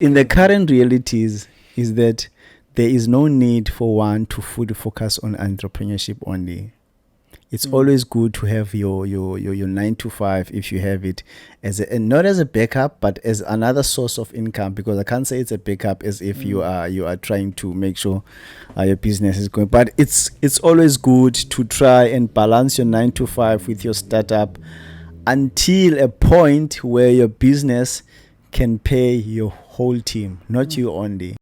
In the current realities is that there is no need for one to fully focus on entrepreneurship only. It's always good to have your 9 to 5 if you have it as a, and not as a backup but as another source of income, because I can't say it's a backup as if you are trying to make sure your business is going, but it's always good to try and balance your 9 to 5 with your startup until a point where your business can pay your whole team, not you only.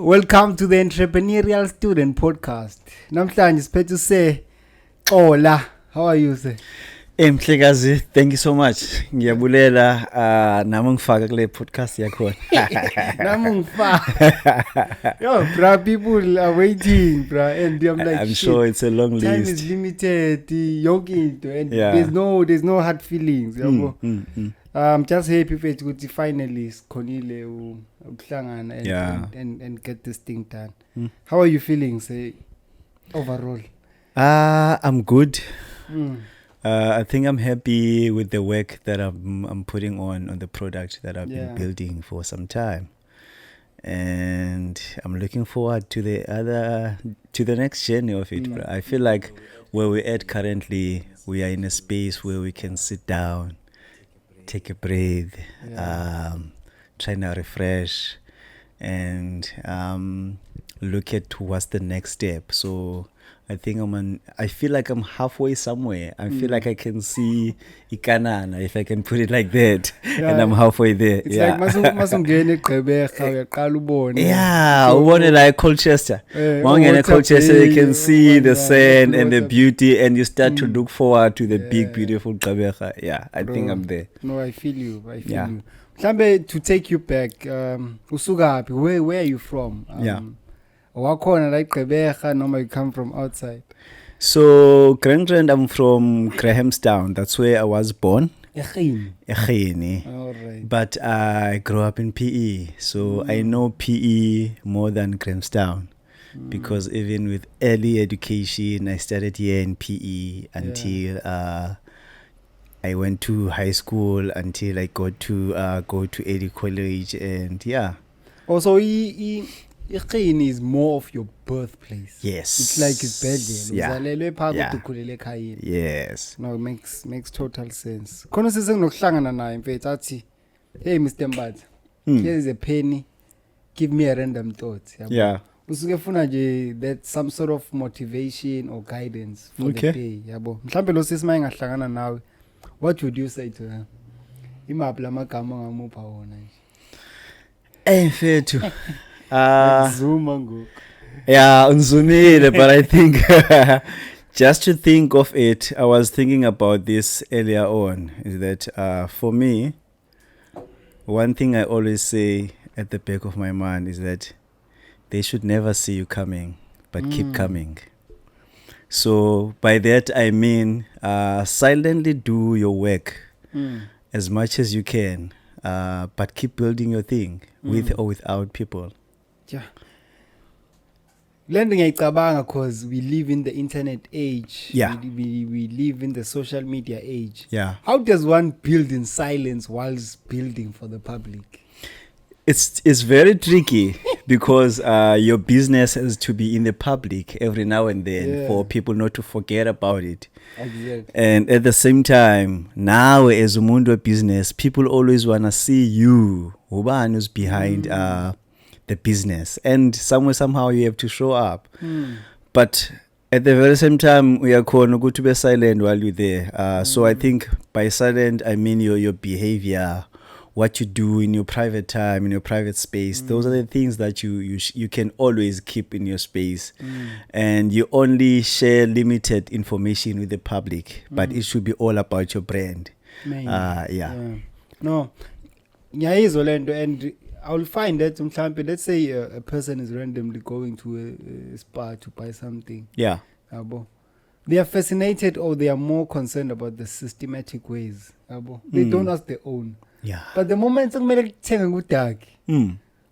Welcome to the Entrepreneurial Student podcast. Namhlanje siphethe to say, XOLA. How are you, sir? Mhlekazi, thank you so much. Ngiyabulela nami ngifaka kule podcast yakho. Nami ngifaka. Yo, bro, people are waiting, bro, and I'm like, I'm sure it's a long list. Time is limited, yoke into, and there's no hard feelings. I'm just happy for it finally Konile ukuhlangana and get this thing done. How are you feeling, say, overall? I'm good. I think I'm happy with the work that I'm putting on the product that I've been building for some time, and I'm looking forward to the next journey of it. I feel like where we're at currently, we are in a space where we can sit down, take a breath, try to refresh, and look at what's the next step. So I think I feel like I'm halfway somewhere. I feel like I can see Ikanana, if I can put it like that, and I'm halfway there. It's like masungene eGqeberha uyaqala ubone. Yeah, ubone like Colchester. Mawungena Colchester, you can see the sand and the beauty, and you start to look forward to the big, beautiful Gqeberha. Yeah, I think I'm there. No, I feel you. You. Mhlambe, to take you back, usuka where are you from? Wakhona la eGqeberha noma you come from outside? So, Grandrand, I'm from Grahamstown. That's where I was born. Ekhini. All right. But I grew up in PE. So I know PE more than Grahamstown. Because even with early education, I started here in PE until I went to high school, until I got to go to Eddie College, and Also, Ekhini is more of your birthplace. Yes. It's like it's Belgium. Yes. No, it makes total sense. Khona sesenginokuhlangana naye mfethu athi, "Hey Mr. Mbatha, here's a penny. Give me a random thought." Yeah. Usuke funa nje that some sort of motivation or guidance for the day, yabo. Mhlambe lo sisimaye ngahlangana nawe. What would you say to her? Imaphi lamagama ngamupha wona nje? Mfethu. Zuma ngoku. Yeah, unzumile, but I think just to think of it, I was thinking about this earlier on, is that for me, one thing I always say at the back of my mind is that they should never see you coming, but keep coming. So by that I mean silently do your work as much as you can, but keep building your thing with or without people. Yeah. Learning ngiyacabanga because we live in the internet age. Yeah. We live in the social media age. Yeah. How does one build in silence whilst building for the public? It's very tricky because your business has to be in the public every now and then for people not to forget about it. Exactly. And at the same time, now as a mundo business, people always want to see you, who's behind the business, and somehow you have to show up. But at the very same time, we are going to be silent while you're there. So I think by silent, I mean your behavior, what you do in your private time, in your private space. Those are the things that you can always keep in your space. And you only share limited information with the public, but it should be all about your brand. No, and I'll find that let's say a person is randomly going to a spa to buy something. Yeah. They are fascinated, or they are more concerned about the systematic ways. They don't ask their own. Yeah. But the moment somebody thenga ngudaki,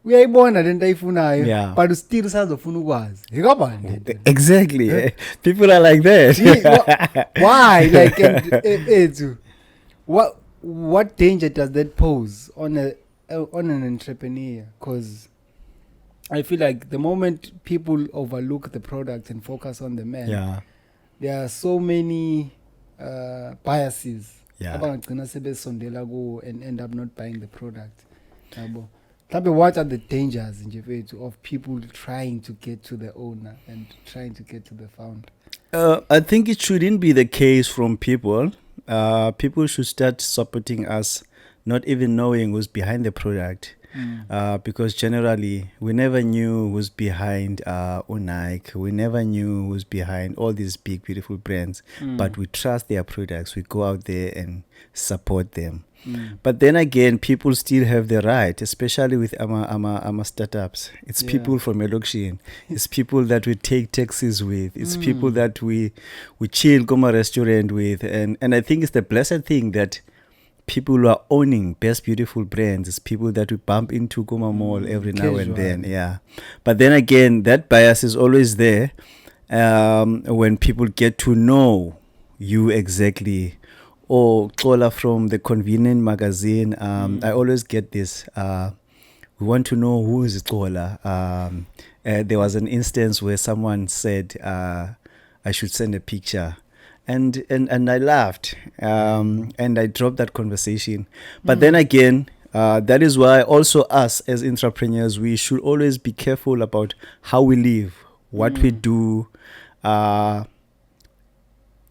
uyayibona lento ayifunayo, yeah, but still usazofuna ukwazi. Yikabani? Exactly. People are like that. Why? Like, what danger does that pose on an entrepreneur? Because I feel like the moment people overlook the product and focus on the man, there are so many biases. And end up not buying the product. What are the dangers of people trying to get to the owner and trying to get to the founder? I think it shouldn't be the case from people. People should start supporting us, not even knowing who's behind the product. Because generally we never knew who's behind Nike. We never knew who's behind all these big beautiful brands, but we trust their products. We go out there and support them. But then again, people still have the right, especially with our startups. It's people from Elokshin. It's people that we take taxis with. It's people that we chill, go to a restaurant with. And I think it's the blessed thing that people who are owning best beautiful brands is people that we bump into Goma Mall every now and then. Yeah. But then again, that bias is always there when people get to know you exactly. Or XOLA from the Convenient magazine. I always get this. We want to know who is XOLA. There was an instance where someone said I should send a picture. And I laughed, and I dropped that conversation. But then again, that is why also us as entrepreneurs, we should always be careful about how we live, what we do.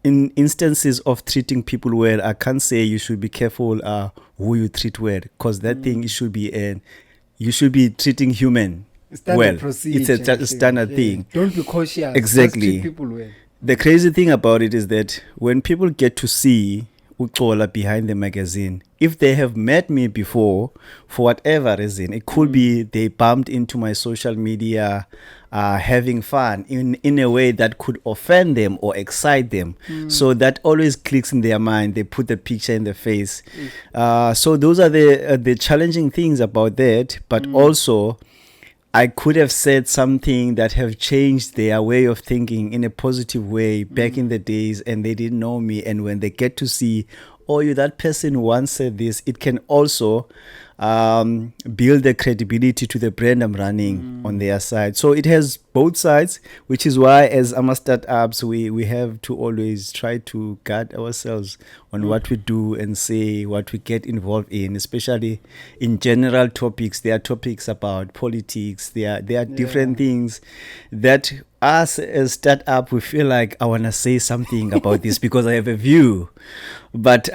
In instances of treating people well, I can't say you should be careful who you treat well, because that thing you should be treating human well. It's a standard thing. Don't be cautious. Exactly. Just treat people well. The crazy thing about it is that when people get to see XOLA behind the magazine, if they have met me before, for whatever reason, it could be they bumped into my social media having fun in a way that could offend them or excite them. So that always clicks in their mind. They put the picture in the face. So those are the challenging things about that. But also, I could have said something that have changed their way of thinking in a positive way back in the days, and they didn't know me. And when they get to see, oh, you that person once said this, it can also build the credibility to the brand I'm running on their side. So it has both sides, which is why as Ama startups, we have to always try to guard ourselves on what we do and say, what we get involved in, especially in general topics. There are topics about politics. There are different things that us as startup, we feel like I want to say something about this because I have a view. But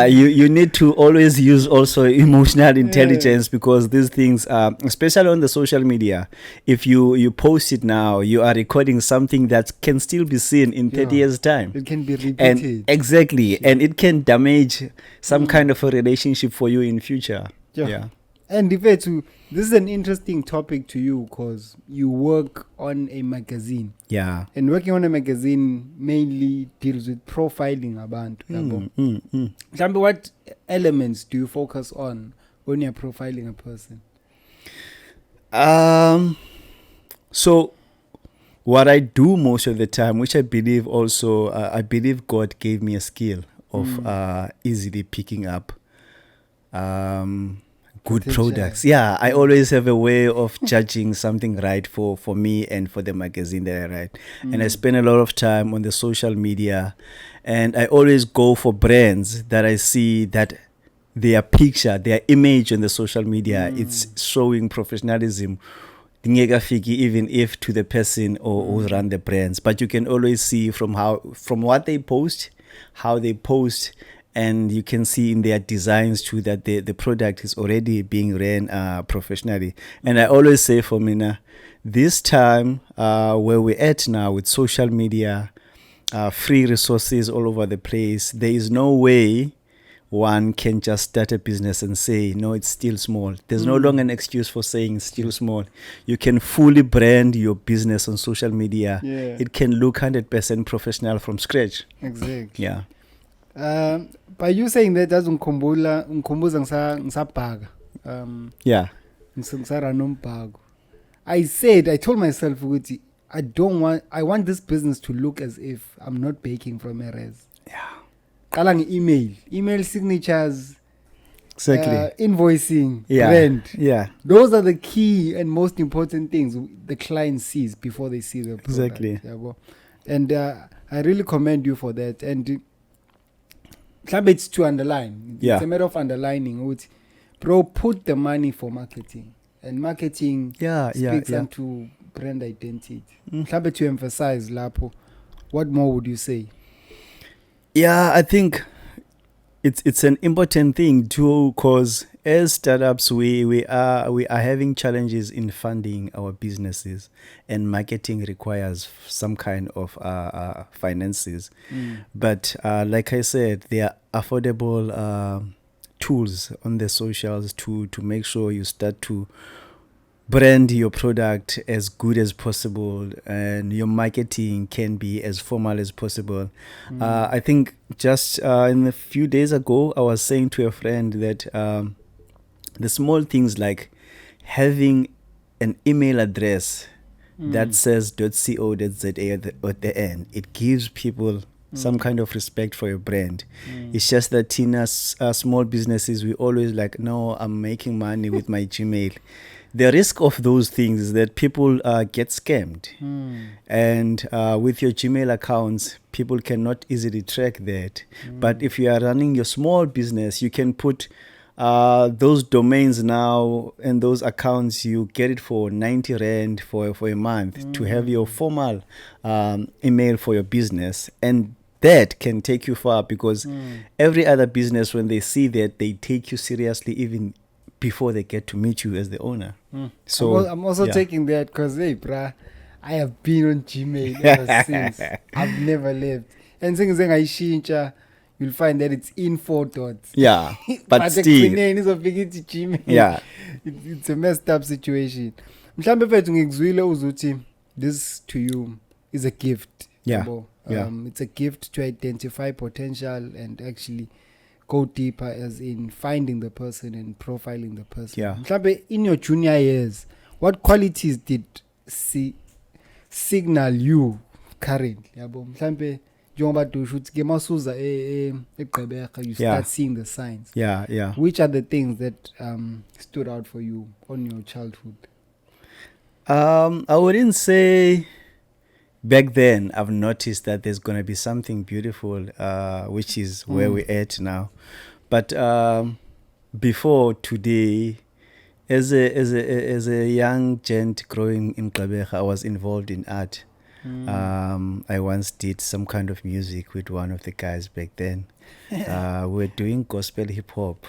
you need to always use also emotional intelligence, because these things, especially on the social media, if you post it now, you are recording something that can still be seen in 30 years' time. It can be repeated. And exactly. And it can damage some kind of a relationship for you in future. Yeah. And this is an interesting topic to you because you work on a magazine. Yeah. And working on a magazine mainly deals with profiling abantu. What elements do you focus on when you're profiling a person? So what I do most of the time, which I believe also, I believe God gave me a skill of easily picking up good products. Yeah, I always have a way of judging something right for me and for the magazine that I write. And I spend a lot of time on the social media, and I always go for brands that I see that their picture, their image on the social media, it's showing professionalism. Even if to the person or who run the brands, but you can always see from what they post, how they post, and you can see in their designs too that the product is already being ran professionally. And I always say for Mina, this time where we're at now with social media, free resources all over the place, there is no way one can just start a business and say, no, it's still small. There's no longer an excuse for saying it's still small. You can fully brand your business on social media. Yeah. It can look 100% professional from scratch. Exactly. Yeah. By you saying that, that's ngikhumbula ngisabhaka. Yeah. Ngisarana umbhako. I told myself ukuthi I want this business to look as if I'm not baking from a res. Yeah. Qala email signatures, Exactly. invoicing, Yeah. brand. Yeah. Those are the key and most important things the client sees before they see the product. Exactly. And I really commend you for that. And it's to underline. Yeah. It's a matter of underlining. Bro, put the money for marketing. And marketing speaks onto brand identity. To emphasize, Lapo, what more would you say? Yeah, I think it's an important thing too, because as startups we are having challenges in funding our businesses, and marketing requires some kind of finances. But like I said, there are affordable tools on the socials to make sure you start to brand your product as good as possible, and your marketing can be as formal as possible. I think just in a few days ago, I was saying to a friend that the small things like having an email address that says .co.za at the end, it gives people some kind of respect for your brand. It's just that in small businesses, we always like, no, I'm making money with my Gmail. The risk of those things is that people get scammed. And with your Gmail accounts, people cannot easily track that. But if you are running your small business, you can put those domains now and those accounts. You get it for 90 Rand for a month to have your formal email for your business. And that can take you far, because every other business, when they see that, they take you seriously even before they get to meet you as the owner. So I'm also taking that because, hey, bruh, I have been on Gmail ever since. I've never left. And you'll find that it's in 4 dots. Yeah, but still. Gmail. Yeah. It's a messed up situation. This to you is a gift. Yeah. It's a gift to identify potential and actually go deeper, as in finding the person and profiling the person. Yeah. In your junior years, what qualities did signal you currently? You start seeing the signs. Yeah. Which are the things that stood out for you on your childhood? I wouldn't say back then I've noticed that there's going to be something beautiful, which is where we're at now. But before today, as a young gent growing in Gqeberha, I was involved in art. I once did some kind of music with one of the guys back then. We were doing gospel hip hop.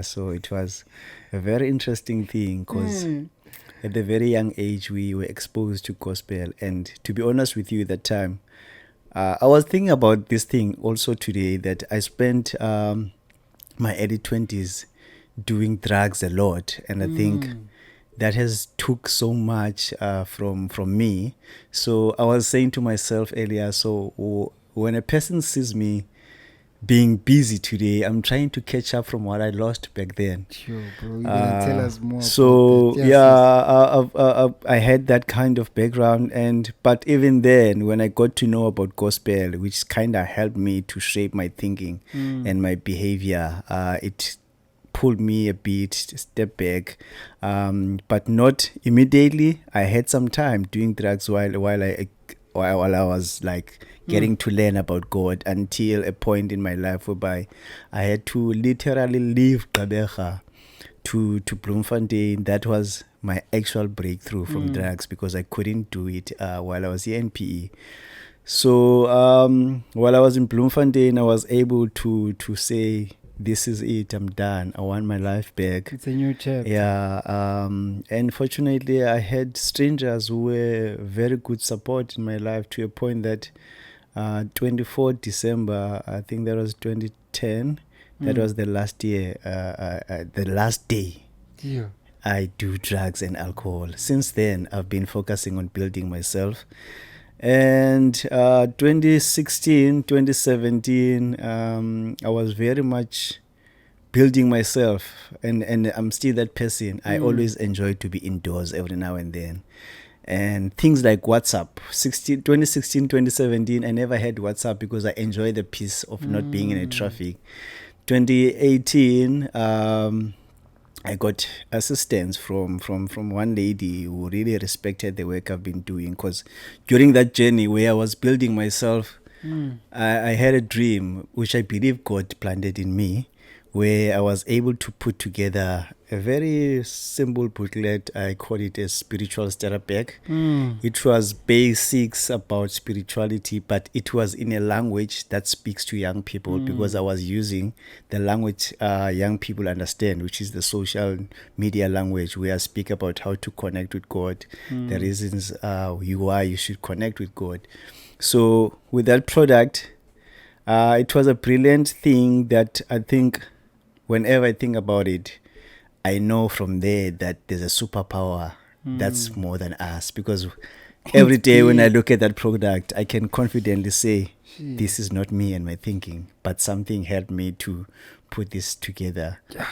So it was a very interesting thing, because at a very young age, we were exposed to gospel. And to be honest with you, that time, I was thinking about this thing also today, that I spent my early 20s doing drugs a lot. And I think that has took so much from me. So I was saying to myself earlier, so when a person sees me being busy today, I'm trying to catch up from what I lost back then. Sure, bro. You're gonna tell us more. So about that. I had that kind of background, but even then, when I got to know about gospel, which kind of helped me to shape my thinking and my behavior, it pulled me a bit, step back, but not immediately. I had some time doing drugs while I was like getting to learn about God, until a point in my life whereby I had to literally leave Gqeberha to Bloemfontein. That was my actual breakthrough from drugs, because I couldn't do it while I was here in PE. So while I was in Bloemfontein, I was able to say, this is it, I'm done. I want my life back. It's a new chapter. Yeah. And fortunately, I had strangers who were very good support in my life, to a point that 24 December, I think that was 2010, that was the last year, the last day I do drugs and alcohol. Since then, I've been focusing on building myself. And 2016, 2017, I was very much building myself, and I'm still that person. I always enjoy to be indoors every now and then. And things like WhatsApp, 2016, 2017, I never had WhatsApp because I enjoy the peace of not being in a traffic. 2018, I got assistance from one lady who really respected the work I've been doing, because during that journey where I was building myself, I had a dream which I believe God planted in me, where I was able to put together a very simple booklet. I call it a spiritual starter pack. It was basics about spirituality, but it was in a language that speaks to young people, because I was using the language young people understand, which is the social media language, where I speak about how to connect with God, the reasons why you should connect with God. So with that product, it was a brilliant thing that I think, whenever I think about it, I know from there that there's a superpower that's more than us. Because every day when I look at that product, I can confidently say, this is not me and my thinking, but something helped me to put this together. Yeah.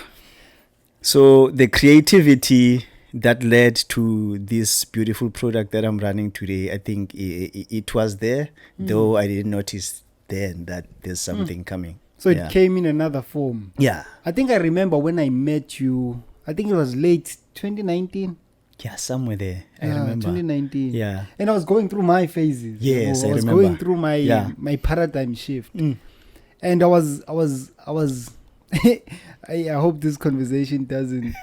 So the creativity that led to this beautiful product that I'm running today, I think it was there, though I didn't notice then that there's something coming. So it came in another form. Yeah. I think I remember when I met you, I think it was late 2019. Yeah, somewhere there. I remember. 2019. Yeah. And I was going through my phases. Yes, I was remember. going through my paradigm shift. And I was I hope this conversation doesn't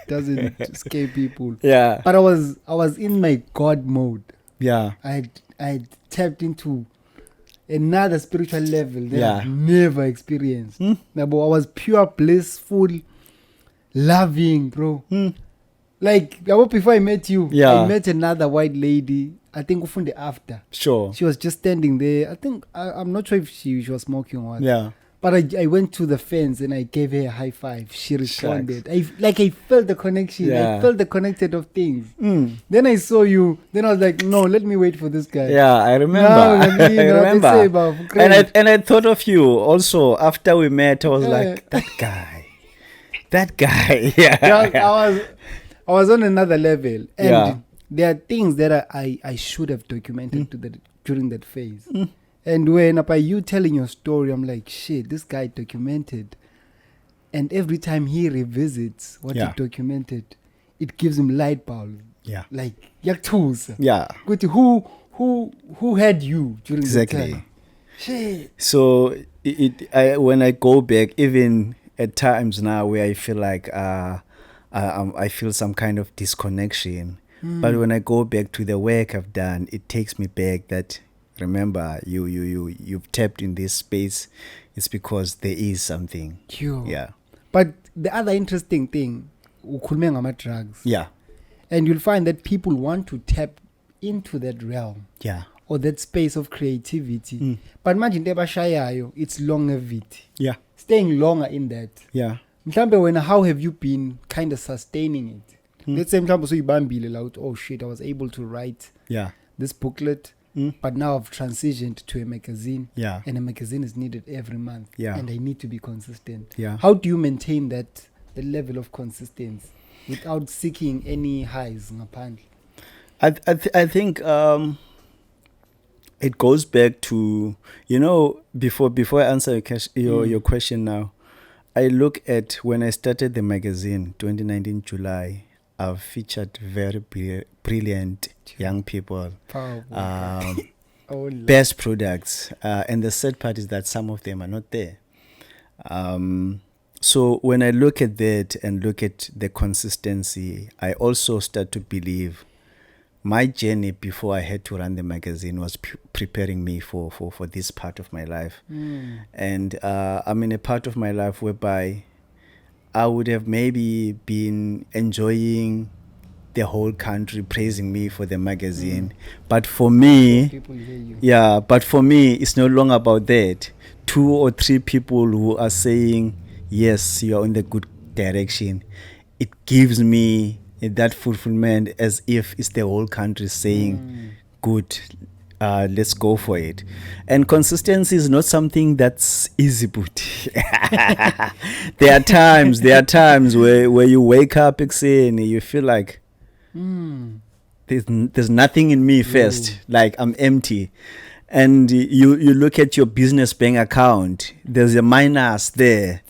scare people. Yeah. But I was in my God mode. Yeah. I had tapped into another spiritual level that I've never experienced. Now, I was pure, blissful, loving, bro. Like, before I met you, I met another white lady. I think Ufunde after. Sure. She was just standing there. I think, I'm not sure if she was smoking or what. Yeah. But I went to the fence and I gave her a high five. She responded. I felt the connection. Yeah. I felt the connected of things. Then I saw you. Then I was like, no, let me wait for this guy. Yeah, I remember. I remember. And I thought of you also after we met. I was like, that guy. Yeah. I was on another level. And there are things that I should have documented during that phase. And when by you telling your story, I'm like, shit, this guy documented. And every time he revisits what he documented, it gives him light bulb. Yeah. Like, yaktusa. Yeah. But who had you during that time? Shit. So when I go back, even at times now where I feel like I feel some kind of disconnection. But when I go back to the work I've done, it takes me back that, remember, you've tapped in this space. It's because there is something. Sure. Yeah. But the other interesting thing, ukhulume ngama drugs. Yeah. And you'll find that people want to tap into that realm. Yeah. Or that space of creativity. But imagine tebashayayo, it's longevity. Yeah. Staying longer in that. Yeah. Mhlambe how have you been kind of sustaining it? Let's say mhlambe so ibambile like, oh shit, I was able to write this booklet. But now I've transitioned to a magazine. Yeah. And a magazine is needed every month. Yeah. And I need to be consistent. Yeah. How do you maintain the level of consistency without seeking any highs? I think it goes back to, before I answer your question now, I look at when I started the magazine, 2019 July, I've featured very brilliant young people, best products, and the sad part is that some of them are not there. So when I look at that and look at the consistency, I also start to believe my journey before I had to run the magazine was preparing me for this part of my life. And I'm in a part of my life whereby I would have maybe been enjoying the whole country praising me for the magazine. But for me, people hear you. yeah, but for me, it's no longer about that. 2 or 3 people who are saying, yes, you are in the good direction. It gives me that fulfillment as if it's the whole country saying, good, let's go for it. And consistency is not something that's easy, but there are times where you wake up and you feel like there's nothing in me first, like I'm empty. And you look at your business bank account, there's a minus there.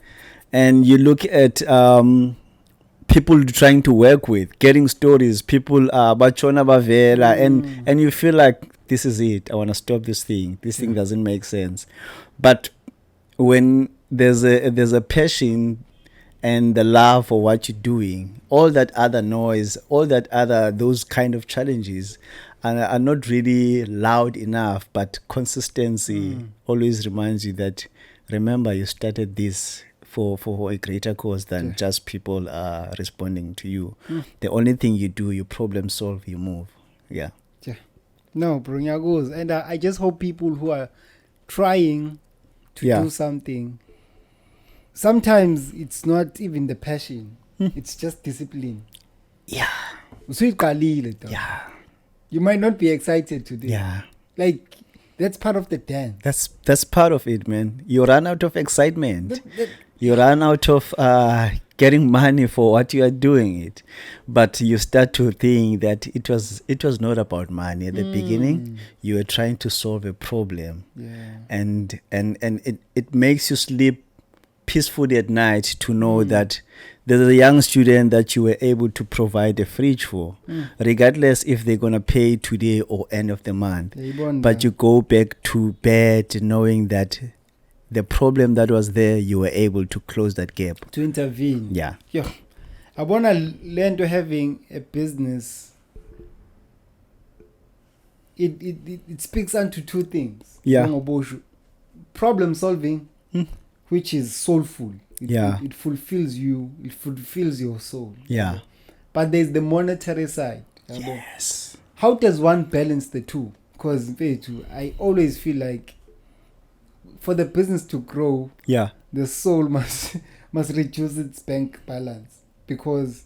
And you look at people trying to work with, getting stories, people bachona bavela, and you feel like this is it. I want to stop this thing. This thing doesn't make sense. But when there's a passion and the love for what you're doing, all that other noise, those kind of challenges are not really loud enough. But consistency always reminds you that, remember, you started this for a greater cause than just people responding to you. The only thing you do, you problem solve, you move. Yeah. No, bro, goes. And I just hope people who are trying to do something, sometimes it's not even the passion, it's just discipline. Yeah. Yeah. You might not be excited today. Yeah. Like, that's part of the dance. That's part of it, man. You run out of excitement. You run out of getting money for what you are doing it. But you start to think that it was not about money at the beginning. You were trying to solve a problem. Yeah. And it makes you sleep peacefully at night to know that there's a young student that you were able to provide a fridge for, regardless if they're going to pay today or end of the month. But you go back to bed knowing that the problem that was there, you were able to close that gap. To intervene. Yeah. I want to learn to having a business. It speaks unto 2 things. Yeah. Problem solving, which is soulful. It fulfills you. It fulfills your soul. Yeah. But there's the monetary side. Yes. How does one balance the two? Because I always feel like for the business to grow, the soul must reduce its bank balance, because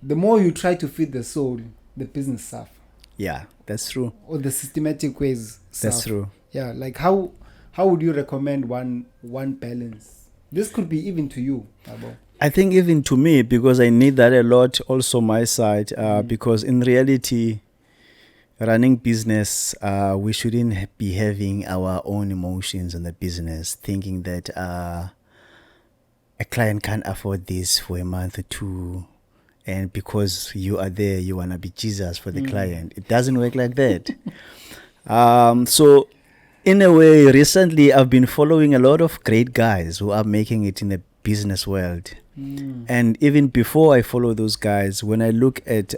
the more you try to feed the soul, the business suffers. Yeah, that's true. Or the systematic ways suffer. That's true. Yeah, like how would you recommend one balance? This could be even to you, Abo. I think even to me, because I need that a lot, also my side, because in reality, running business, we shouldn't be having our own emotions in the business, thinking that a client can't afford this for a month or 2, and because you are there, you want to be Jesus for the client. It doesn't work like that. So in a way, recently I've been following a lot of great guys who are making it in the business world. And even before I follow those guys, when I look at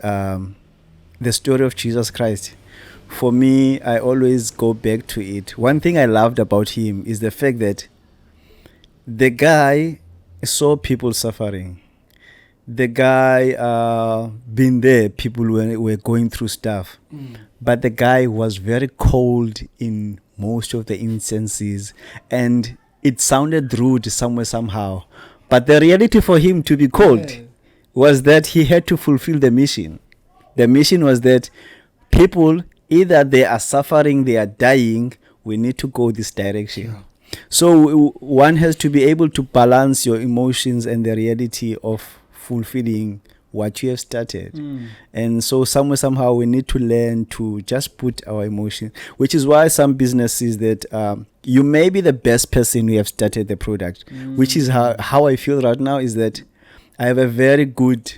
the story of Jesus Christ, for me, I always go back to it. One thing I loved about him is the fact that the guy saw people suffering. The guy been there, people were going through stuff. But the guy was very cold in most of the instances, and it sounded rude somehow. But the reality for him to be cold was that he had to fulfill the mission. The mission was that people, either they are suffering, they are dying, we need to go this direction. So one has to be able to balance your emotions and the reality of fulfilling what you have started. And so somehow we need to learn to just put our emotion, which is why some businesses that you may be the best person who have started the product, which is how I feel right now, is that I have a very good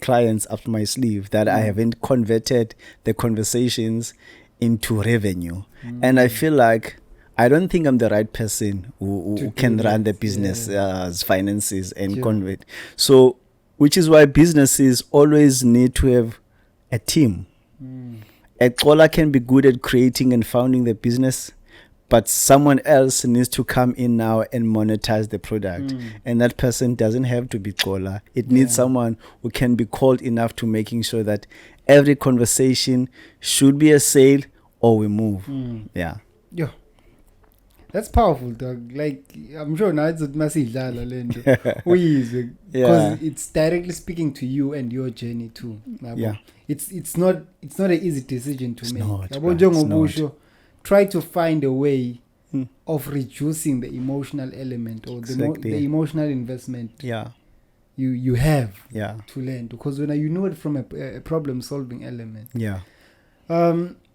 clients up my sleeve that I haven't converted the conversations into revenue. And I feel like I don't think I'm the right person who can run the business finances and convert. So, which is why businesses always need to have a team. XOLA can be good at creating and founding the business, but someone else needs to come in now and monetize the product. And that person doesn't have to be XOLA. It needs someone who can be called enough to making sure that every conversation should be a sale or we move. Yeah. That's powerful, dog. Like, I'm sure now it's a massive lendo. Because it's directly speaking to you and your journey too. Yeah. It's not an easy decision to make. It's not. Try to find a way of reducing the emotional element or the emotional investment you have to learn. Because when you know it from a problem solving element.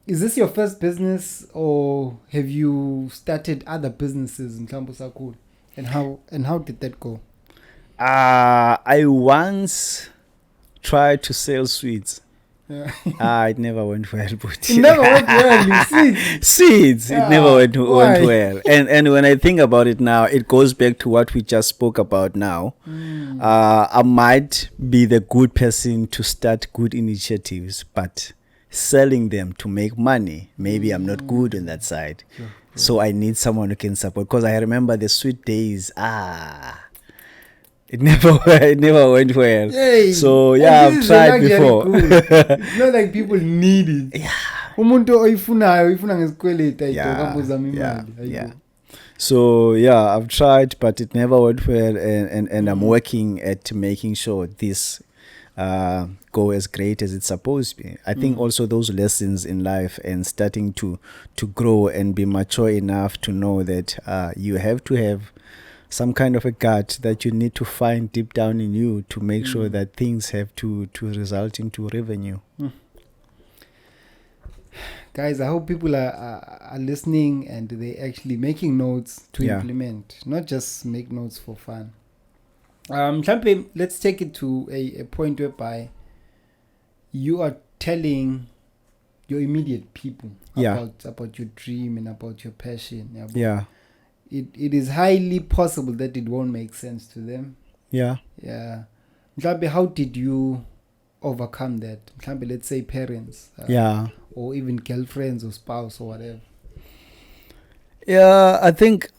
Is this your first business, or have you started other businesses in Campus Akul? And how did that go? I once tried to sell sweets. It never went well. But it never went well. Seeds. It never went well. And when I think about it now, it goes back to what we just spoke about now. I might be the good person to start good initiatives, but selling them to make money, maybe I'm not good on that side. So I need someone who can support, because I remember the sweet days. It never went well. Yay. So I've tried before. It's not like people need it. Umuntu oyifuna ngesikweleti ayidokabuzama imali. So I've tried, but it never went well, and I'm working at making sure this go as great as it's supposed to be. I think also those lessons in life and starting to grow and be mature enough to know that you have to have some kind of a gut that you need to find deep down in you to make sure that things have to result into revenue. Guys, I hope people are listening and they actually making notes to implement, not just make notes for fun. Let's take it to a point whereby you are telling your immediate people about your dream and about your passion. It is highly possible that it won't make sense to them. How did you overcome that? Let's say parents. Or even girlfriends or spouse or whatever. I think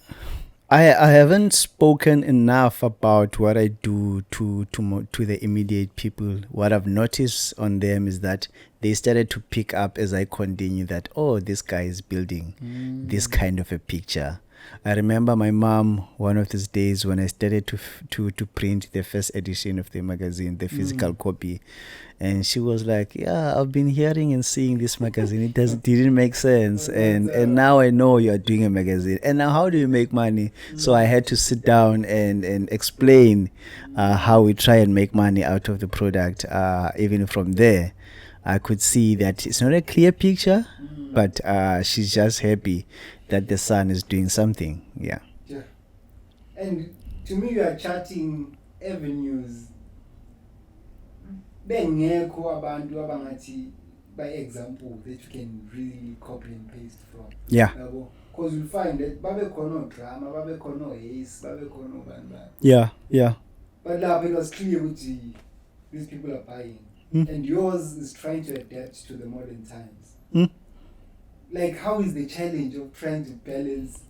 I haven't spoken enough about what I do to the immediate people. What I've noticed on them is that they started to pick up as I continue that, this guy is building this kind of a picture. I remember my mom, one of these days when I started to print the first edition of the magazine, the physical copy, and she was like, I've been hearing and seeing this magazine. It didn't make sense. And now I know you're doing a magazine. And now how do you make money? So I had to sit down and explain how we try and make money out of the product. Even from there, I could see that it's not a clear picture, but she's just happy that the son is doing something. And to me, you are charting avenues. Bengekho abantu abangathi by example that you can really copy and paste from. Because you'll find that babe khona drama, babe khona haze, babe khona bani. But now it was clear that these people are buying. And yours is trying to adapt to the modern times. Like, how is the challenge of trying to balance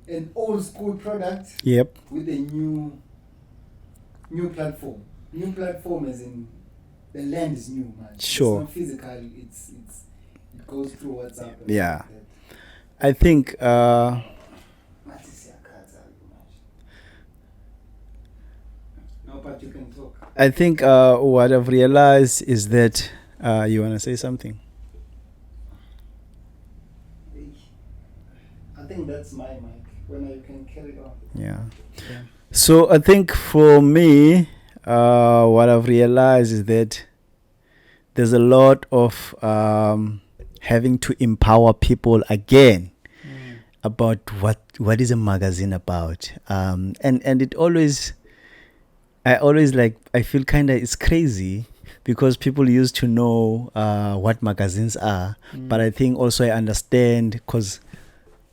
an old school product with a new platform? New platform as in the land is new, man. Sure. It's not physical, it goes through WhatsApp. I think no, but you can talk. I think what I've realized is that you wanna say something? I think that's my mic. When you can carry on. So I think for me, what I've realized is that there's a lot of having to empower people again about what is a magazine about, and it always, I feel kind of it's crazy because people used to know what magazines are, but I think also I understand because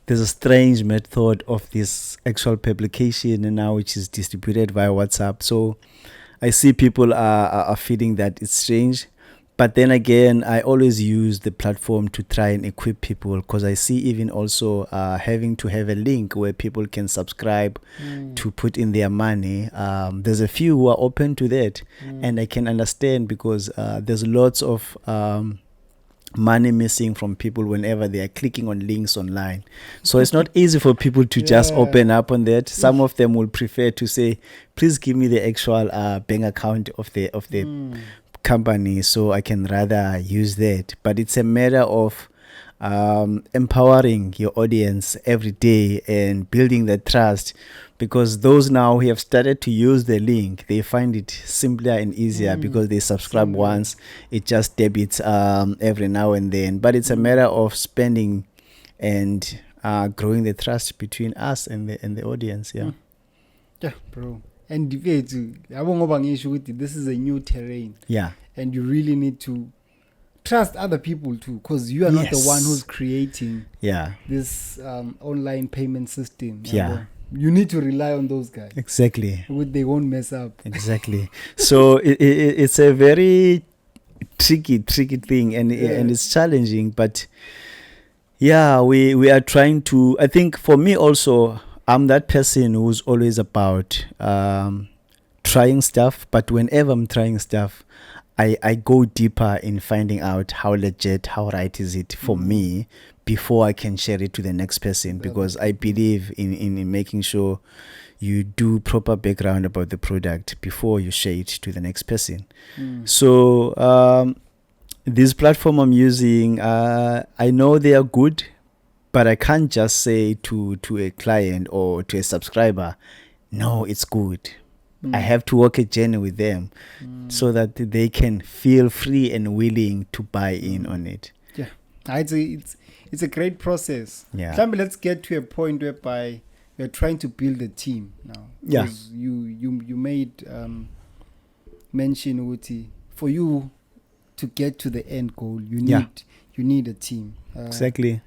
there's a strange method of this actual publication and now which is distributed via WhatsApp. So I see people are feeling that it's strange, But then again, I always use the platform to try and equip people, because I see even also having to have a link where people can subscribe to put in their money. There's a few who are open to that, and I can understand, because there's lots of money missing from people whenever they are clicking on links online. So it's not easy for people to just open up on that. Some of them will prefer to say, please give me the actual bank account of the company, so I can rather use that. But it's a matter of empowering your audience every day and building the trust, because those now who have started to use the link, they find it simpler and easier because they subscribe once, it just debits every now and then. But it's a matter of spending and growing the trust between us and the audience. Yeah bro. And this is a new terrain, and you really need to trust other people too, because you are not the one who's creating this online payment system. You need to rely on those guys. Exactly. They won't mess up. Exactly. So it's a very tricky thing, and it's challenging. But we are trying to. I think for me also, I'm that person who's always about trying stuff. But whenever I'm trying stuff, I go deeper in finding out how legit, how right is it for me before I can share it to the next person, because I believe in making sure you do proper background about the product before you share it to the next person. So this platform I'm using, I know they are good, but I can't just say to a client or to a subscriber, no, it's good. I have to walk a journey with them so that they can feel free and willing to buy in on it. It's a great process. Let's get to a point whereby you're trying to build a team now. You made mention, Uti, for you to get to the end goal, you need a team. Exactly.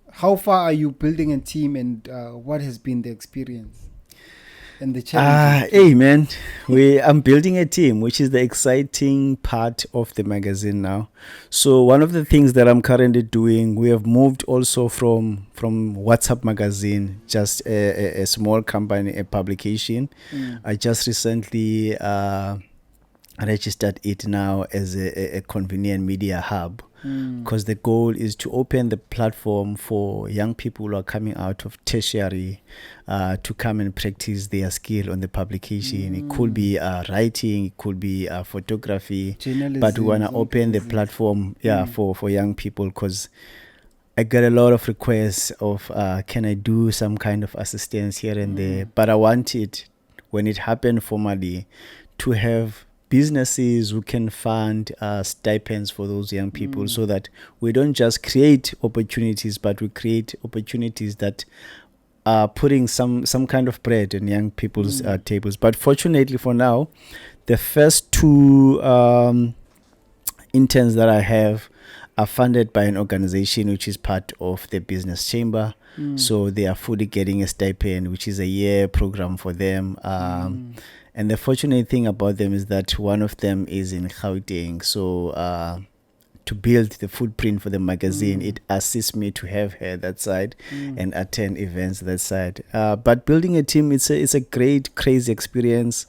How far are you building a team, and what has been the experience and the challenge? Hey man, I'm building a team, which is the exciting part of the magazine now. So one of the things that I'm currently doing, we have moved also from WhatsApp magazine, just a small company, a publication. I just recently registered it now as a convenient media hub, because the goal is to open the platform for young people who are coming out of tertiary to come and practice their skill on the publication. It could be writing, it could be photography, journalism, but we want to open the platform for young people, because I get a lot of requests of can I do some kind of assistance here and there, but I want it, when it happened formally, to have businesses who can fund stipends for those young people, so that we don't just create opportunities, but we create opportunities that are putting some kind of bread on young people's tables. But fortunately for now, the first two interns that I have are funded by an organization which is part of the business chamber. So they are fully getting a stipend, which is a year program for them. And the fortunate thing about them is that one of them is in Gauteng. So to build the footprint for the magazine, it assists me to have her that side and attend events that side. But building a team, it's a great, crazy experience.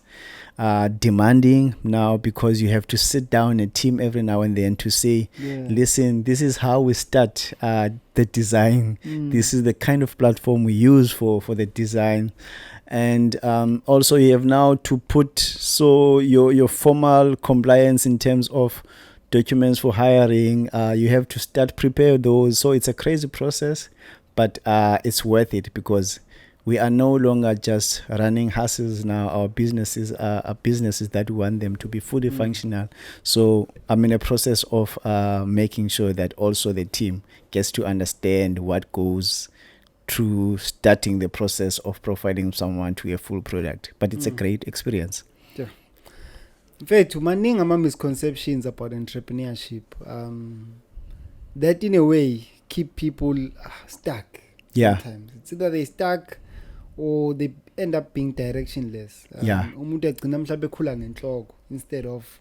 Demanding now, because you have to sit down a team every now and then to say, listen, this is how we start the design. This is the kind of platform we use for the design. And also you have now to put your formal compliance in terms of documents for hiring. You have to start prepare those. So it's a crazy process, but it's worth it, because we are no longer just running hustles now. Our businesses are businesses that we want them to be fully functional. So I'm in a process of making sure that also the team gets to understand what goes through starting the process of providing someone to a full product. But it's a great experience. Mfethu, maningi ama misconceptions about entrepreneurship that in a way keep people stuck. Sometimes it's either they stuck or they end up being directionless. Umuntu egcina mhlawumbe ekhula ngenhloko instead of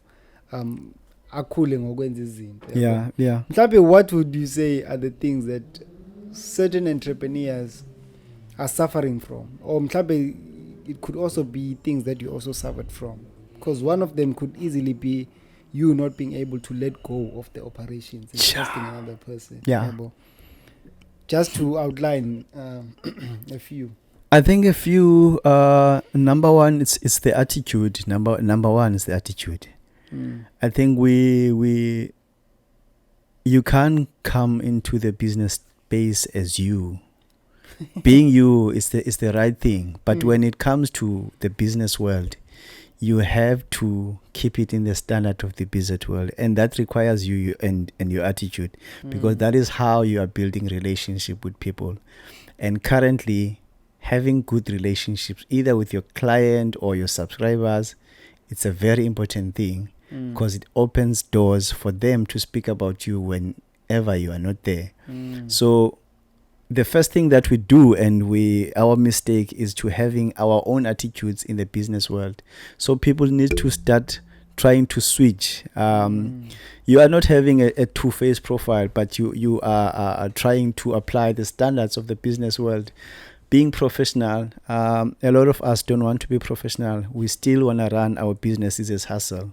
akhule ngokwenza izinto. Yeah. Mhlawumbe, what would you say are the things that certain entrepreneurs are suffering from? Or mhlawumbe it could also be things that you also suffered from. Because one of them could easily be you not being able to let go of the operations and trusting another person. Yeah. Just to outline a few. I think a few. Number one, it's the attitude. Number one is the attitude. I think you can't come into the business space as you. Being you is the right thing, but when it comes to the business world, you have to keep it in the standard of the business world, and that requires you and your attitude, because that is how you are building relationship with people. And currently, having good relationships either with your client or your subscribers, it's a very important thing, because it opens doors for them to speak about you whenever you are not there. So the first thing that we do, and our mistake, is to having our own attitudes in the business world. So people need to start trying to switch. You are not having a two-faced profile, but you are trying to apply the standards of the business world. Being professional, a lot of us don't want to be professional. We still want to run our businesses as hustle.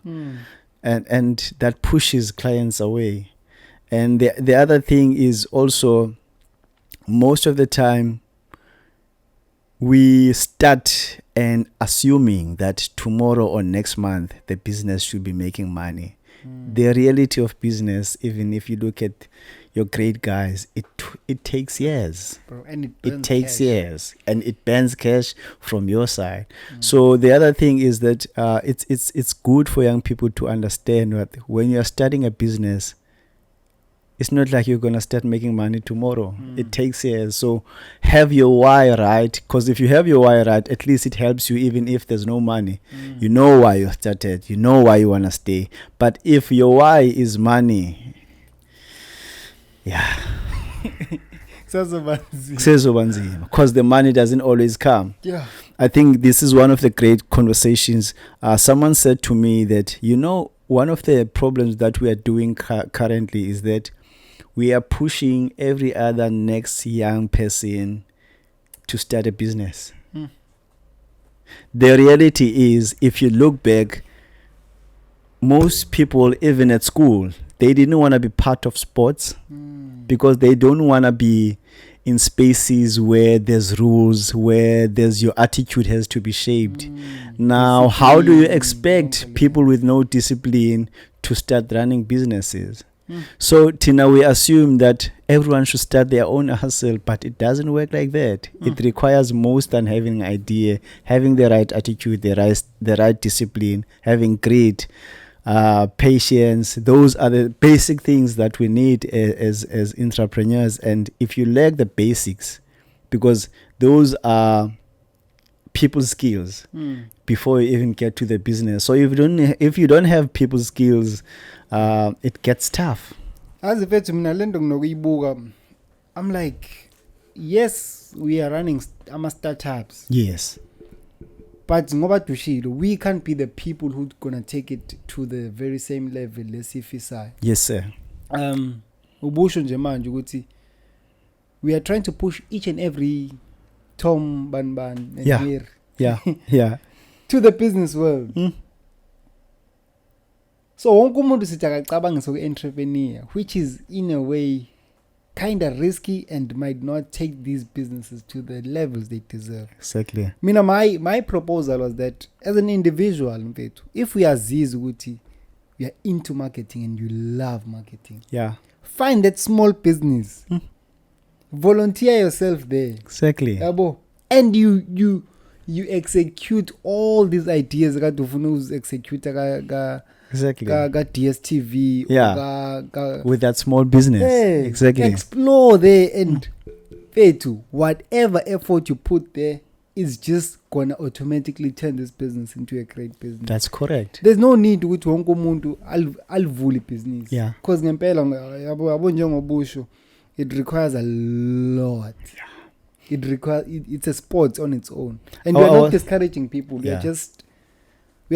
And that pushes clients away. And the other thing is also, most of the time, we start and assuming that tomorrow or next month, the business should be making money. The reality of business, even if you look at your great guys, it takes years. Bro, and it takes cash. Years, and it burns cash from your side. So the other thing is that it's good for young people to understand that when you are starting a business, it's not like you're going to start making money tomorrow. It takes years. So have your why right, because if you have your why right, at least it helps you even if there's no money. You know why you started. You know why you want to stay. But if your why is money, because the money doesn't always come. I think this is one of the great conversations. Someone said to me that, one of the problems that we are doing currently is that we are pushing every other next young person to start a business. The reality is, if you look back, most people, even at school, they didn't want to be part of sports because they don't want to be in spaces where there's rules, where your attitude has to be shaped. Now, how do you expect people with no discipline to start running businesses? So, Tina, we assume that everyone should start their own hustle, but it doesn't work like that. It requires more than having an idea, having the right attitude, the right discipline, having grit, patience. Those are the basic things that we need as entrepreneurs. And if you lack the basics, because those are people skills before you even get to the business. So if you don't have people skills, it gets tough. As if it's I'm like, yes, we are running startups. Yes. But we can't be the people who's gonna take it to the very same level. Let's see if yes, sir. We are trying to push each and every Tom Ban and yeah to the business world. So wonke umuntu sithi akacabanga entrepreneur, which is in a way kind of risky and might not take these businesses to the levels they deserve. Exactly. My proposal was that as an individual, if we are zizi, we are into marketing and you love marketing. Yeah. Find that small business. Volunteer yourself there. Exactly. And you execute all these ideas. Execute exactly. DSTV. Yeah. With that small business. Yeah. Exactly. Explore there and whatever effort you put there is just gonna automatically turn this business into a great business. That's correct. There's no need to wonke umuntu alivule business. Yeah. Because ngempela it requires a lot. Yeah. It's a sport on its own. And we are not discouraging people. We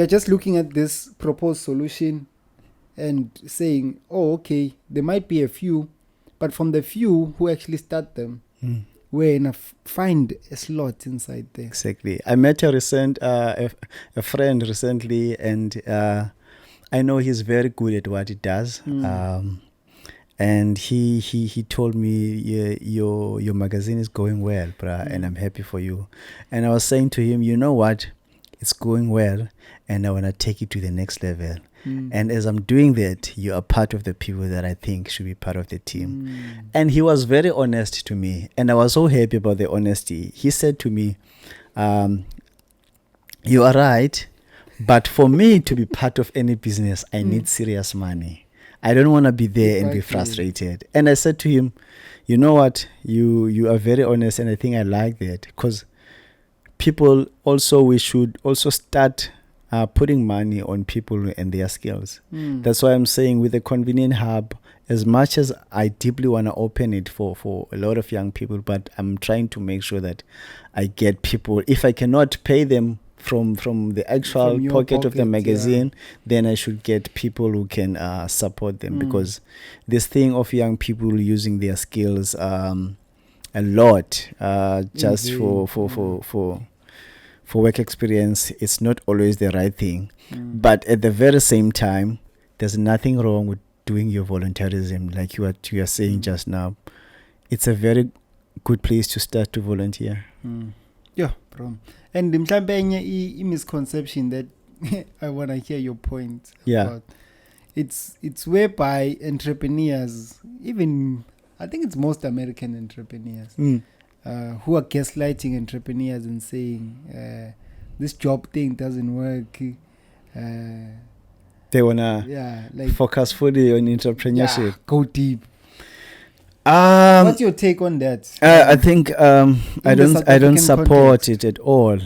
are just looking at this proposed solution and saying, oh, okay, there might be a few, but from the few who actually start them, we're gonna find a slot inside there. Exactly. I met a friend recently, and I know he's very good at what he does. And he told me, yeah, your magazine is going well, bruh, and I'm happy for you. And I was saying to him, you know what? It's going well, and I want to take it to the next level. And as I'm doing that, you are part of the people that I think should be part of the team. And he was very honest to me, and I was so happy about the honesty. He said to me, you are right, but for me to be part of any business, I need serious money. I don't want to be there and be frustrated. And I said to him, you know what? You are very honest, and I think I like that, because people also, we should also start putting money on people and their skills. That's why I'm saying, with the convenient hub, as much as I deeply want to open it for a lot of young people, but I'm trying to make sure that I get people, if I cannot pay them from the actual pocket of the magazine, then I should get people who can support them, because this thing of young people using their skills a lot just for work experience, it's not always the right thing. But at the very same time, there's nothing wrong with doing your volunteerism, like you are saying just now. It's a very good place to start to volunteer. Yeah, bro. And mhlambe misconception that I want to hear your point about. It's whereby entrepreneurs, even I think it's most American entrepreneurs, who are gaslighting entrepreneurs and saying this job thing doesn't work. They wanna focus fully on entrepreneurship. Yeah, go deep. What's your take on that? I think I don't support it at all.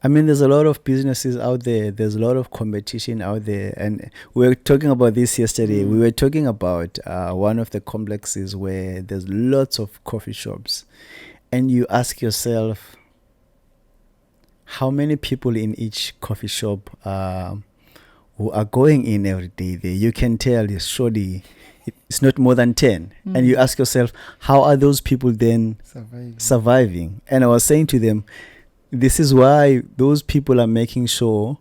I mean, there's a lot of businesses out there. There's a lot of competition out there. And we were talking about this yesterday. We were talking about one of the complexes where there's lots of coffee shops. And you ask yourself, how many people in each coffee shop who are going in every day there? You can tell, surely it's not more than 10. And you ask yourself, how are those people then surviving? And I was saying to them, this is why those people are making sure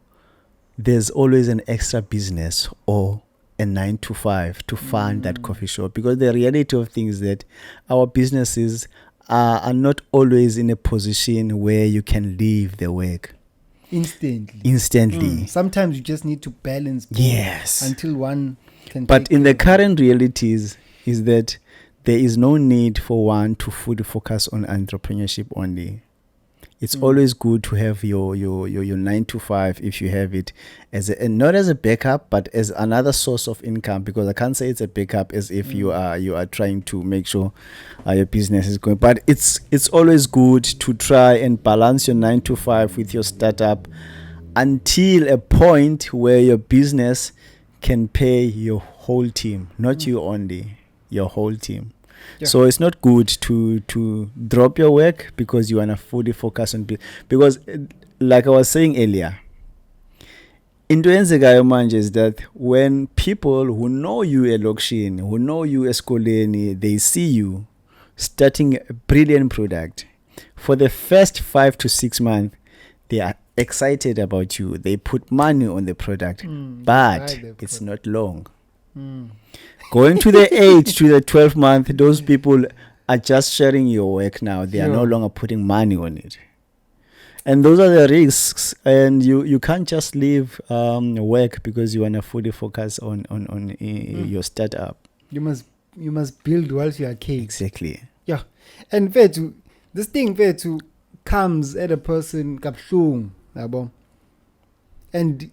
there's always an extra business or a 9 to 5 to fund that coffee shop. Because the reality of things is that our businesses are not always in a position where you can leave the work instantly. Sometimes you just need to balance both. Yes. Until one can. But in the current realities is that there is no need for one to fully focus on entrepreneurship only. It's always good to have your 9 to 5, if you have it, as not as a backup, but as another source of income. Because I can't say it's a backup as if you are trying to make sure your business is going. But it's always good to try and balance your 9 to 5 with your startup until a point where your business can pay your whole team, not you only, your whole team. Yeah. So it's not good to drop your work because you want to fully focus on because like I was saying earlier, into enzekayo manje is that when people who know you elokshin, who know you eskoleni, they see you starting a brilliant product, for the first 5 to 6 months they are excited about you, they put money on the product, but it's not long. Going to the 8 to the 12 month, those people are just sharing your work now. They are no longer putting money on it. And those are the risks. And you can't just leave work because you want to fully focus on your startup. You must build whilst you are caged. Exactly. Yeah. And this thing comes at a person kapshung, and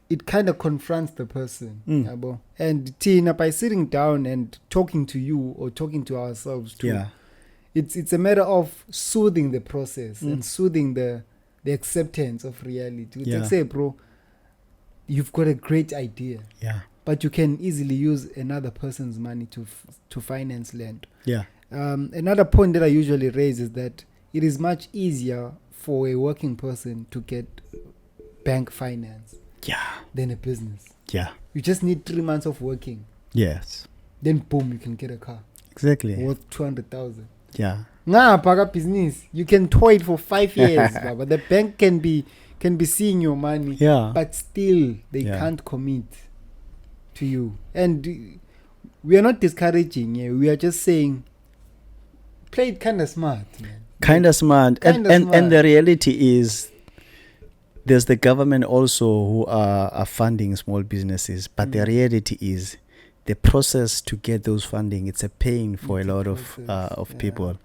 it kind of confronts the person. And Tina, by sitting down and talking to you or talking to ourselves too, it's a matter of soothing the process and soothing the acceptance of reality. Like say, bro, you've got a great idea, but you can easily use another person's money to finance land. Another point that I usually raise is that it is much easier for a working person to get bank finance than a business. Yeah. You just need 3 months of working. Yes. Then boom, you can get a car. Exactly. Worth 200,000. Yeah. Nah, paga business. You can toy it for 5 years, but the bank can be seeing your money. Yeah. But still, they can't commit to you. And we are not discouraging. Yeah, we are just saying, play it kind of smart, man. Kind of smart. And the reality is, there's the government also who are funding small businesses, but the reality is the process to get those funding, it's a pain for a lot of people,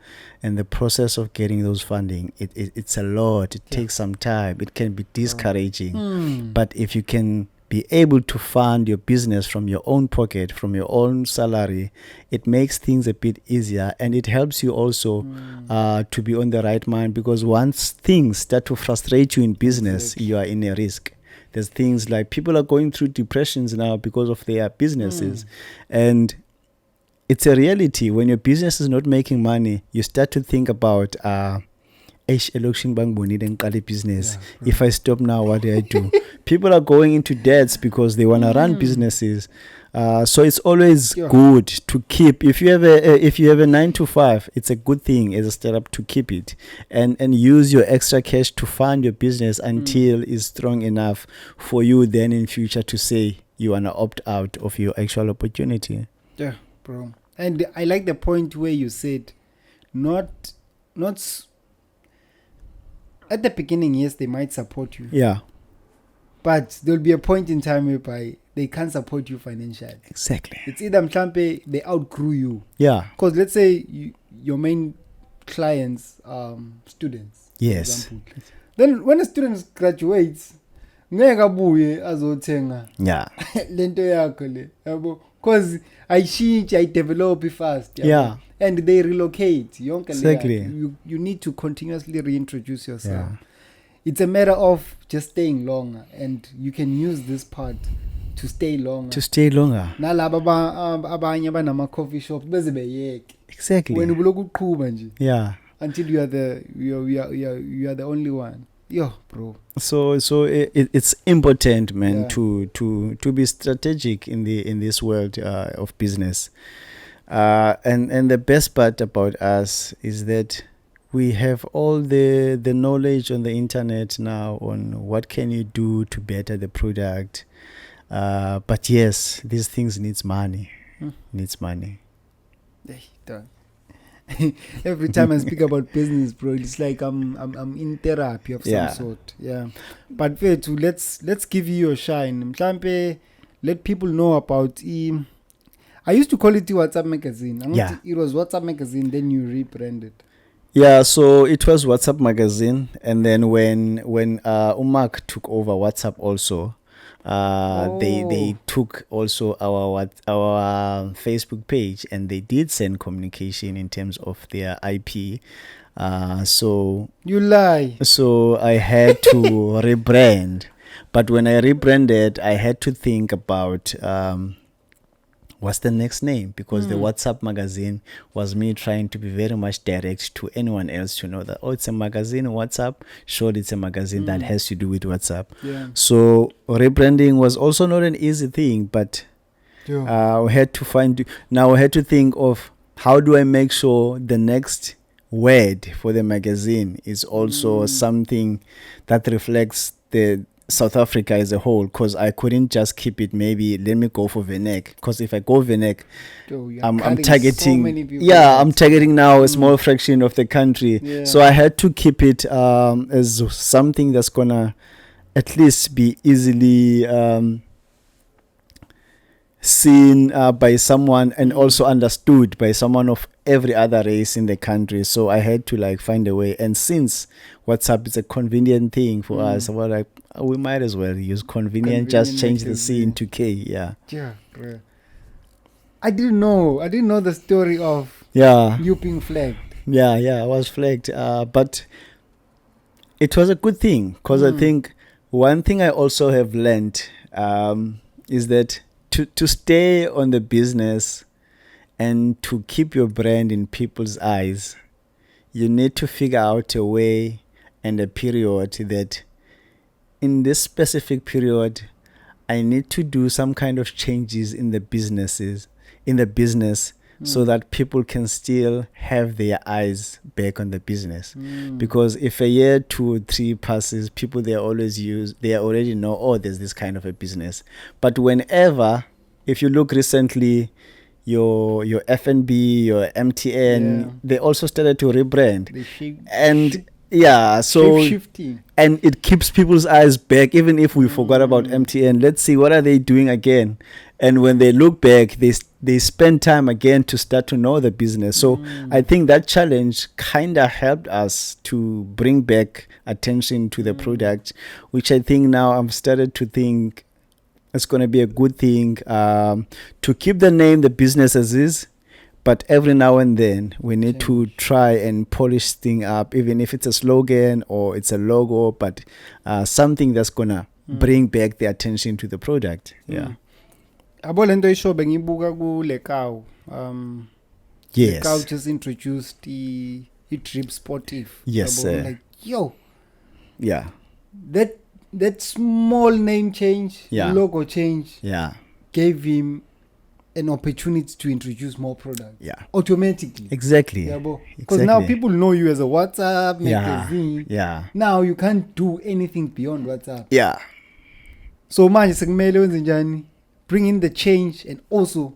and the process of getting those funding, it's a lot. It takes some time. It can be discouraging, but if you can be able to fund your business from your own pocket, from your own salary, it makes things a bit easier, and it helps you also to be on the right mind, because once things start to frustrate you in business, you are in a risk. There's things like people are going through depressions now because of their businesses, and it's a reality. When your business is not making money, you start to think about business. If I stop now, what do I do? People are going into debts because they want to run businesses. So it's always good to keep. If you have a 9 to 5, it's a good thing as a startup to keep it and use your extra cash to fund your business until it's strong enough for you then in future to say you want to opt out of your actual opportunity. Yeah, bro. And I like the point where you said, not at the beginning, yes, they might support you. Yeah. But there'll be a point in time whereby they can't support you financially. Exactly. It's either mhlampe they outgrew you. Yeah. Because let's say your main clients students. Yes. For example. Then when a student graduates, ngeke abuye azothenga. Yeah. Lento yakho le. Yabo. Because I develop fast. Yeah. And they relocate. Exactly. You need to continuously reintroduce yourself. Yeah. It's a matter of just staying longer, and you can use this part to stay longer. Nalaba abanye banama coffee shops beze beyeke. Exactly. When uloku qhuba nje. Yeah. Until you are the only one. Yo, bro. So it's important, man, to be strategic in this world of business. And the best part about us is that we have all the knowledge on the internet now on what can you do to better the product. But yes, these things needs money. Needs money. Every time I speak about business, bro, it's like I'm in therapy of some sort. Yeah. But Vetu, let's give you your shine. Mhlampe, let people know about I used to call it WhatsApp Magazine. It was WhatsApp Magazine, then you rebranded. Yeah, so it was WhatsApp Magazine, and then when Umak took over WhatsApp also, they took also our Facebook page, and they did send communication in terms of their IP. So you lie. So I had to rebrand, but when I rebranded, I had to think about what's the next name, because the WhatsApp Magazine was me trying to be very much direct to anyone else to know that, it's a magazine, WhatsApp, sure, it's a magazine that has to do with WhatsApp. Yeah. So rebranding was also not an easy thing, but I had to think of how do I make sure the next word for the magazine is also something that reflects the South Africa as a whole, because I couldn't just keep it, maybe let me go for Venek, because if I go Venek, I'm targeting I'm targeting now a small fraction of the country. So I had to keep it as something that's gonna at least be easily seen by someone and also understood by someone of every other race in the country. So I had to find a way, and since WhatsApp is a convenient thing for us, we might as well use convenient, just change the C into K. Yeah, bro. I didn't know the story of you being flagged. I was flagged, but it was a good thing, because I think one thing I also have learned is that to stay on the business and to keep your brand in people's eyes, you need to figure out a way and a period that in this specific period, I need to do some kind of changes in the business, so that people can still have their eyes back on the business. Because if a year, 2 or 3 passes, people they already know, oh, there's this kind of a business. But whenever, if you look recently, your FNB, your MTN, they also started to rebrand. And it keeps people's eyes back, even if we forgot about MTN. Let's see, what are they doing again? And when they look back, they spend time again to start to know the business. So I think that challenge kind of helped us to bring back attention to the product, which I think now I've started to think it's going to be a good thing, to keep the name, the business as is. But every now and then, we need to try and polish thing up, even if it's a slogan or it's a logo, but something that's going to bring back the attention to the product. Yeah. Abolento isho bengibuka ku Lekau. Yes. Lekau just introduced the drip sportive. Yes, sir. Like, yo. Yeah. That small name change, logo change, gave him an opportunity to introduce more products. Yeah. Automatically. Exactly. Because now people know you as a WhatsApp magazine. Yeah. Now you can't do anything beyond WhatsApp. Yeah. So manje sekumele wenze njani? Bring in the change and also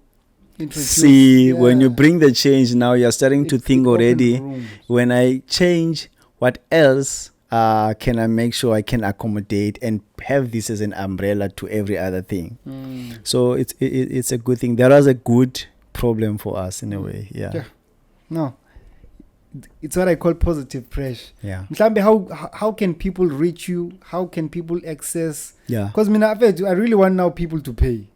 introduce. See, when you bring the change, now you're starting to think already, when I change, what else can I make sure I can accommodate and have this as an umbrella to every other thing? So it's a good thing. There was a good problem for us in a way. Yeah. No. It's what I call positive pressure. Yeah. How can people reach you? How can people access? Yeah. Because I really want now people to pay.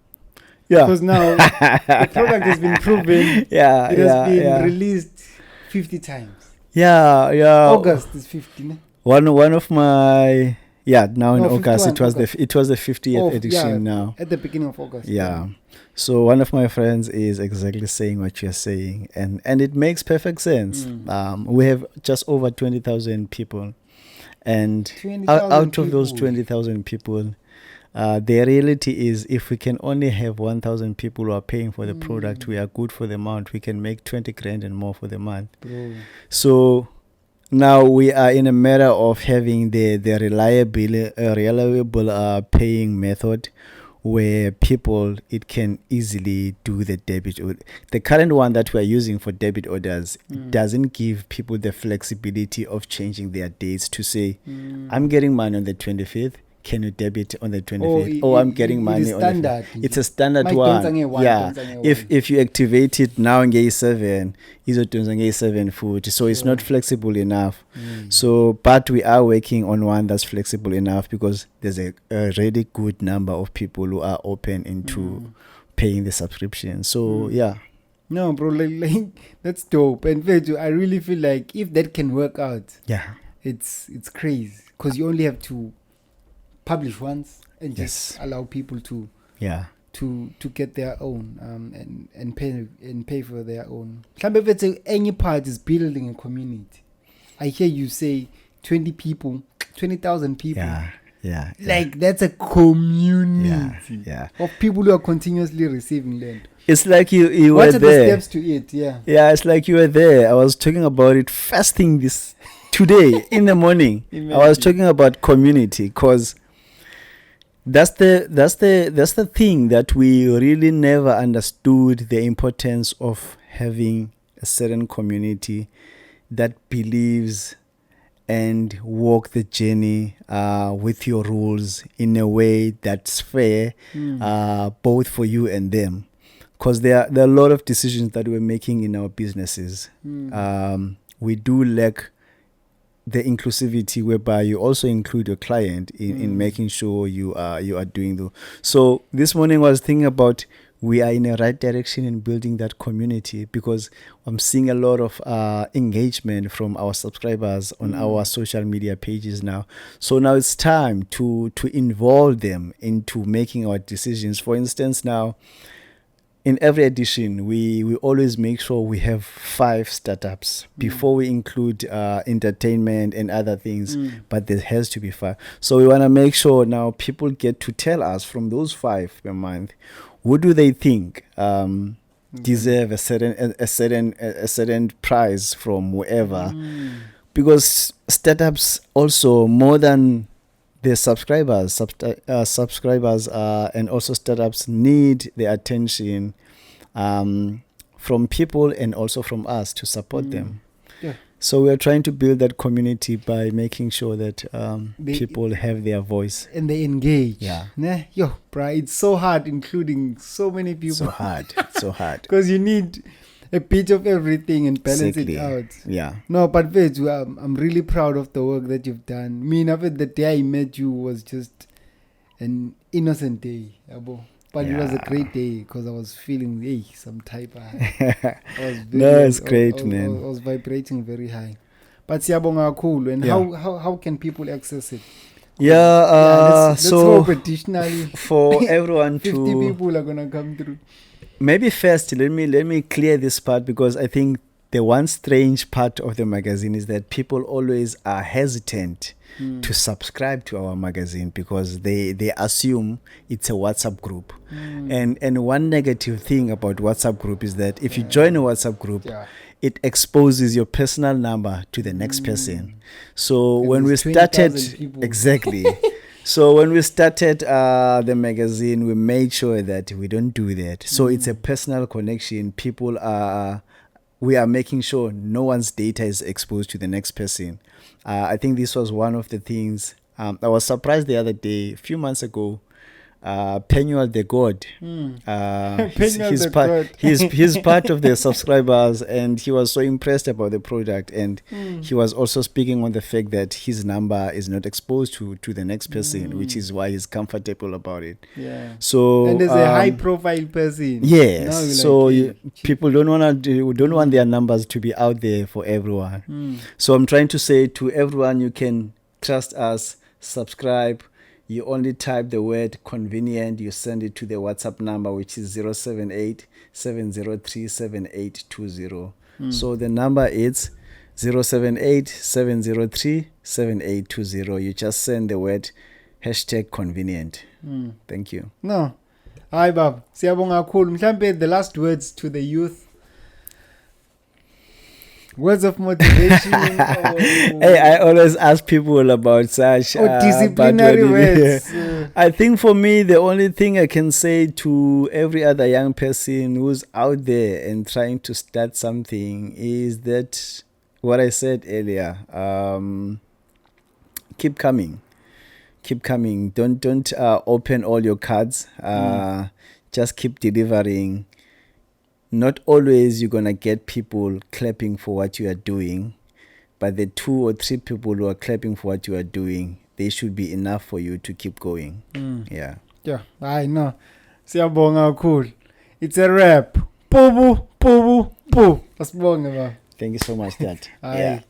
Yeah. Because now the product has been proven. Yeah. It has been released 50 times. Yeah. August is 50. One of my now in August it was the 50th edition now. At the beginning of August. Yeah. So one of my friends is exactly saying what you're saying, and it makes perfect sense. We have just over 20,000 people, and out of those 20,000 people, the reality is, if we can only have 1,000 people who are paying for the product, we are good for the month. We can make 20 grand and more for the month. So now we are in a matter of having the reliable paying method, where people, it can easily do the debit. The current one that we are using for debit orders doesn't give people the flexibility of changing their dates to say, I'm getting money on the 25th. Can you debit on the 25th? I'm getting money on the 5th. It's a standard one. Yeah. If you activate it now in Gay 7, is 7 food. So it's not flexible enough. So, but we are working on one that's flexible enough, because there's a really good number of people who are open into paying the subscription. So, yeah. No, bro, like that's dope. And I really feel like if that can work out, it's crazy, because you only have to publish once and just allow people to get their own and pay for their own. Any part is building a community. I hear you say 20,000 people. Yeah. Like that's a community of people who are continuously receiving land. It's like you what were there. What are the steps to it? Yeah, it's like you were there. I was talking about it first thing today in the morning. I was talking about community, because that's the thing that we really never understood, the importance of having a certain community that believes and walk the journey with your rules in a way that's fair, both for you and them. Because there are a lot of decisions that we're making in our businesses. We do lack the inclusivity whereby you also include your client in making sure you are doing the. So this morning I was thinking about, we are in the right direction in building that community, because I'm seeing a lot of engagement from our subscribers on our social media pages now. So now it's time to involve them into making our decisions. For instance, now in every edition, we always make sure we have 5 startups before we include entertainment and other things. But there has to be 5. So we want to make sure now people get to tell us from those 5 per month, who do they think deserve a certain prize from whoever. Because startups also, more than the subscribers, and also startups need the attention from people and also from us to support them. Yeah. So we are trying to build that community by making sure that people have their voice. And they engage. Yeah. Yo, bruh, it's so hard including so many people. So hard. Because you need a bit of everything and balance it out. Yeah. No, but Veju, I'm really proud of the work that you've done. Me, the day I met you was just an innocent day, Abo. But it was a great day because I was feeling some type of high. It's great, man. I was vibrating very high. But siyabonga cool. And how can people access it? Let's so hope additionally for everyone 50 people are gonna come through. Maybe first, let me clear this part, because I think the one strange part of the magazine is that people always are hesitant to subscribe to our magazine because they assume it's a WhatsApp group. And one negative thing about WhatsApp group is that if you join a WhatsApp group, it exposes your personal number to the next person. So when we started, exactly. So when we started the magazine, we made sure that we don't do that. So it's a personal connection. We are making sure no one's data is exposed to the next person. I think this was one of the things. I was surprised the other day, a few months ago. Penuel the God. He's part of the subscribers, and he was so impressed about the product, and he was also speaking on the fact that his number is not exposed to the next person, which is why he's comfortable about it. So and there's a high profile person. Yes. So people don't want their numbers to be out there for everyone. So I'm trying to say to everyone, you can trust us, subscribe. You only type the word convenient, you send it to the WhatsApp number, which is 078-703-7820. So the number is 078-703-7820. You just send the word #convenient. Thank you. No. Hi, Bab. Siyabonga kakhulu. Mhlambe the last words to the youth. Words of motivation. Hey, I always ask people about such disciplinary words. I think for me, the only thing I can say to every other young person who's out there and trying to start something is that what I said earlier. Keep coming. Don't open all your cards. Just keep delivering. Not always you're gonna get people clapping for what you are doing, but the 2 or 3 people who are clapping for what you are doing, they should be enough for you to keep going. Yeah, I know. Siyabonga kakhulu. It's a wrap. Pubu. Asibonge ba. Thank you so much, Dad. Yeah.